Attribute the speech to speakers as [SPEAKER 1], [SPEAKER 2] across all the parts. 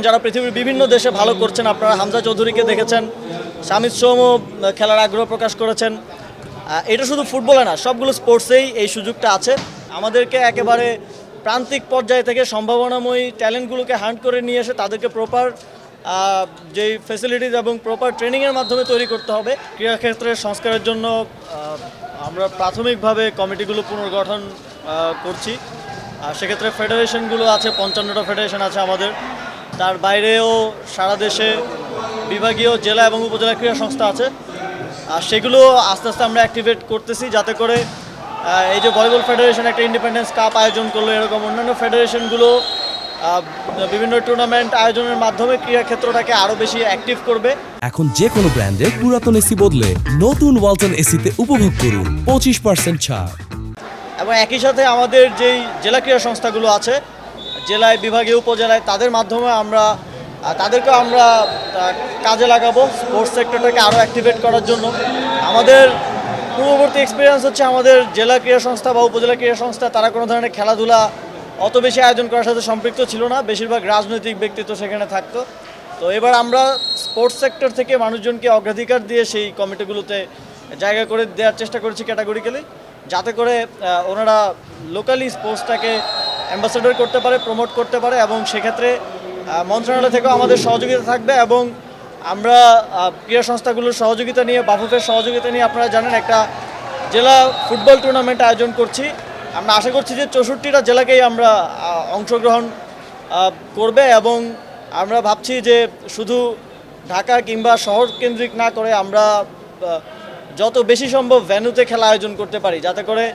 [SPEAKER 1] যারা পৃথিবীর বিভিন্ন দেশে ভালো করছেন, আপনারা হামজা চৌধুরীকে দেখেছেন, শামিদ সোমও খেলার আগ্রহ প্রকাশ করেছেন। এটা শুধু ফুটবলে না, সবগুলো স্পোর্টসেই এই সুযোগটা আছে। আমাদেরকে একেবারে প্রান্তিক পর্যায় থেকে সম্ভাবনাময়ী ট্যালেন্টগুলোকে হান্ট করে নিয়ে এসে তাদেরকে প্রপার যেই ফ্যাসিলিটিস এবং প্রপার ট্রেনিংয়ের মাধ্যমে তৈরি করতে হবে। ক্রীড়াক্ষেত্রের সংস্কারের জন্য আমরা প্রাথমিকভাবে কমিটিগুলো পুনর্গঠন করছি। সেক্ষেত্রে ফেডারেশনগুলো আছে, 55টা ফেডারেশন আছে আমাদের। তার বাইরেও সারা দেশে বিভাগীয় জেলা এবং উপজেলা ক্রীড়া সংস্থা আছে। আর সেগুলো আস্তে আস্তে আমরা অ্যাক্টিভেট করতেছি, যাতে করে এই যে ভলিবল ফেডারেশন একটা ইন্ডিপেন্ডেন্স কাপ আয়োজন করলো, এরকম অন্যান্য ফেডারেশনগুলো বিভিন্ন টুর্নামেন্ট আয়োজনের মাধ্যমে ক্রীড়া ক্ষেত্রটাকে আরও বেশি অ্যাক্টিভ করবে।
[SPEAKER 2] এখন যে কোনো ব্র্যান্ডের পুরাতন এসি বদলে নতুন ওয়ালটন এসিতে উপভোগ করুন 25% ছাড়।
[SPEAKER 1] এবং একই সাথে আমাদের যেই জেলা ক্রীড়া সংস্থাগুলো আছে, জেলায়, বিভাগীয়, উপজেলায়, তাদের মাধ্যমে তাদেরকে আমরা কাজে লাগাবো স্পোর্টস সেক্টরটাকে আরও অ্যাক্টিভেট করার জন্য। আমাদের পূর্ববর্তী এক্সপিরিয়েন্স হচ্ছে, আমাদের জেলা ক্রীড়া সংস্থা বা উপজেলা ক্রীড়া সংস্থা তারা কোনো ধরনের খেলাধুলা অত বেশি আয়োজন করার সাথে সম্পৃক্ত ছিল না, বেশিরভাগ রাজনৈতিক ব্যক্তিত্ব সেখানে থাকতো। তো এবার আমরা স্পোর্টস সেক্টর থেকে মানুষজনকে অগ্রাধিকার দিয়ে সেই কমিটিগুলোতে জায়গা করে দেওয়ার চেষ্টা করেছি ক্যাটাগরিক্যালি, যাতে করে ওনারা লোকালি স্পোর্টসটাকে অ্যাম্বাসেডর করতে পারে, প্রমোট করতে পারে। এবং সেক্ষেত্রে মন্ত্রণালয় থেকেও আমাদের সহযোগিতা থাকবে। এবং আমরা ক্রীড়া সংস্থাগুলোর সহযোগিতা নিয়ে, বাফুফের সহযোগিতা নিয়ে, আপনারা জানেন একটা জেলা ফুটবল টুর্নামেন্ট আয়োজন করছি। আমরা আশা করছি যে 64টা জেলাকেই আমরা অংশগ্রহণ করবে। এবং আমরা ভাবছি যে শুধু ঢাকা কিংবা শহর কেন্দ্রিক না করে আমরা যত বেশি সম্ভব ভেন্যুতে খেলা আয়োজন করতে পারি, যাতে করে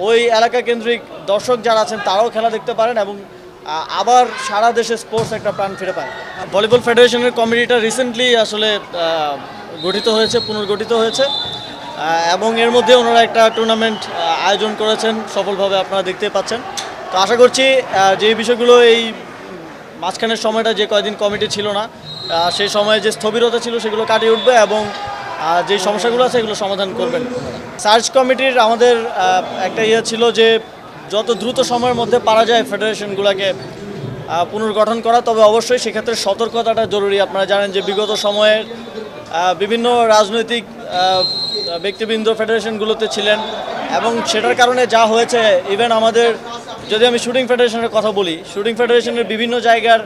[SPEAKER 1] ওই এলাকা কেন্দ্রিক দর্শক যারা আছেন তারাও খেলা দেখতে পারেন এবং আবার সারা দেশে স্পোর্টস একটা প্রাণ ফিরে পায়। ভলিবল ফেডারেশনের কমিটিটা রিসেন্টলি আসলে পুনর্গঠিত হয়েছে এবং এর মধ্যে ওনারা একটা টুর্নামেন্ট আয়োজন করেছেন সফলভাবে, আপনারা দেখতে পাচ্ছেন। তো আশা করছি যে বিষয়গুলো এই মাঝখানের সময়টা যে কয়েকদিন কমিটি ছিল না, সেই সময়ে যে স্থবিরতা ছিল সেগুলো কাটিয়ে উঠবে এবং যে সমস্যাগুলো আছে এগুলো সমাধান করবেন। সার্চ কমিটির আমাদের একটা ছিল যে যত দ্রুত সময়ের মধ্যে পারা যায় ফেডারেশনগুলোকে পুনর্গঠন করা, তবে অবশ্যই সেক্ষেত্রে সতর্কতাটা জরুরি। আপনারা জানেন যে বিগত সময়ের বিভিন্ন রাজনৈতিক ব্যক্তিবৃন্দ ফেডারেশনগুলোতে ছিলেন এবং সেটার কারণে যা হয়েছে, ইভেন আমাদের যদি আমি শুটিং ফেডারেশনের কথা বলি, শুটিং ফেডারেশনের বিভিন্ন জায়গার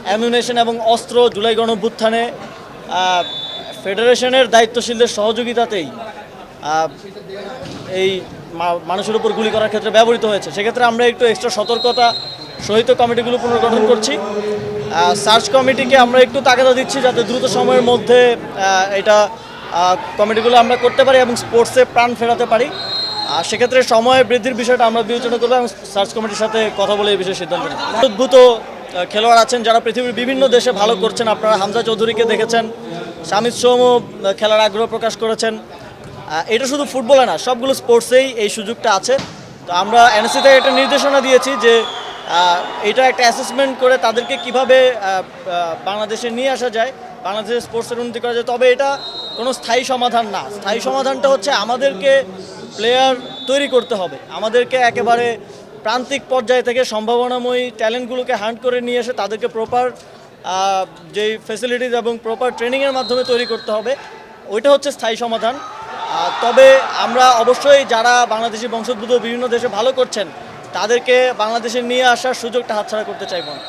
[SPEAKER 1] অ্যামিউনেশন এবং অস্ত্র জুলাই গণঅভ্যুত্থানে ফেডারেশনের দায়িত্বশীলদের সহযোগিতাতেই এই মানুষের উপর গুলি করার ক্ষেত্রে ব্যবহৃত হয়েছে। সেক্ষেত্রে আমরা একটু এক্সট্রা সতর্কতা সহিত কমিটিগুলো পুনর্গঠন করছি। সার্চ কমিটিকে আমরা একটু তাগাদা দিচ্ছি যাতে দ্রুত সময়ের মধ্যে এটা কমিটিগুলো আমরা করতে পারি এবং স্পোর্টসে প্রাণ ফেরাতে পারি। সেক্ষেত্রে সময় বৃদ্ধির বিষয়টা আমরা বিবেচনা করবো এবং সার্চ কমিটির সাথে কথা বলে এই বিষয়ে সিদ্ধান্ত নেব। অদ্ভুত খেলোয়াড় আছেন যারা পৃথিবীর বিভিন্ন দেশে ভালো করছেন, আপনারা হামজা চৌধুরীকে দেখেছেন, শামিদ সোমও খেলার আগ্রহ প্রকাশ করেছেন। এটা শুধু ফুটবলে না, সবগুলো স্পোর্টসেই এই সুযোগটা আছে। তো আমরা এনএসসি থেকে একটা নির্দেশনা দিয়েছি যে এটা একটা অ্যাসেসমেন্ট করে তাদেরকে কিভাবে বাংলাদেশে নিয়ে আসা যায়, বাংলাদেশের স্পোর্টসের উন্নতি করা যায়। তবে এটা কোনো স্থায়ী সমাধান না। স্থায়ী সমাধানটা হচ্ছে আমাদেরকে প্লেয়ার তৈরি করতে হবে, আমাদেরকে একেবারে প্রান্তিক পর্যায় থেকে সম্ভাবনাময়ী ট্যালেন্টগুলোকে হান্ট করে নিয়ে এসে তাদেরকে প্রপার যেই ফ্যাসিলিটিস এবং প্রপার ট্রেনিংয়ের মাধ্যমে তৈরি করতে হবে। ওইটা হচ্ছে স্থায়ী সমাধান। তবে আমরা অবশ্যই যারা বাংলাদেশি বংশোদ্ভূত বিভিন্ন দেশে ভালো করছেন তাদেরকে বাংলাদেশে নিয়ে আসার সুযোগটা হাতছাড়া করতে চাইব না।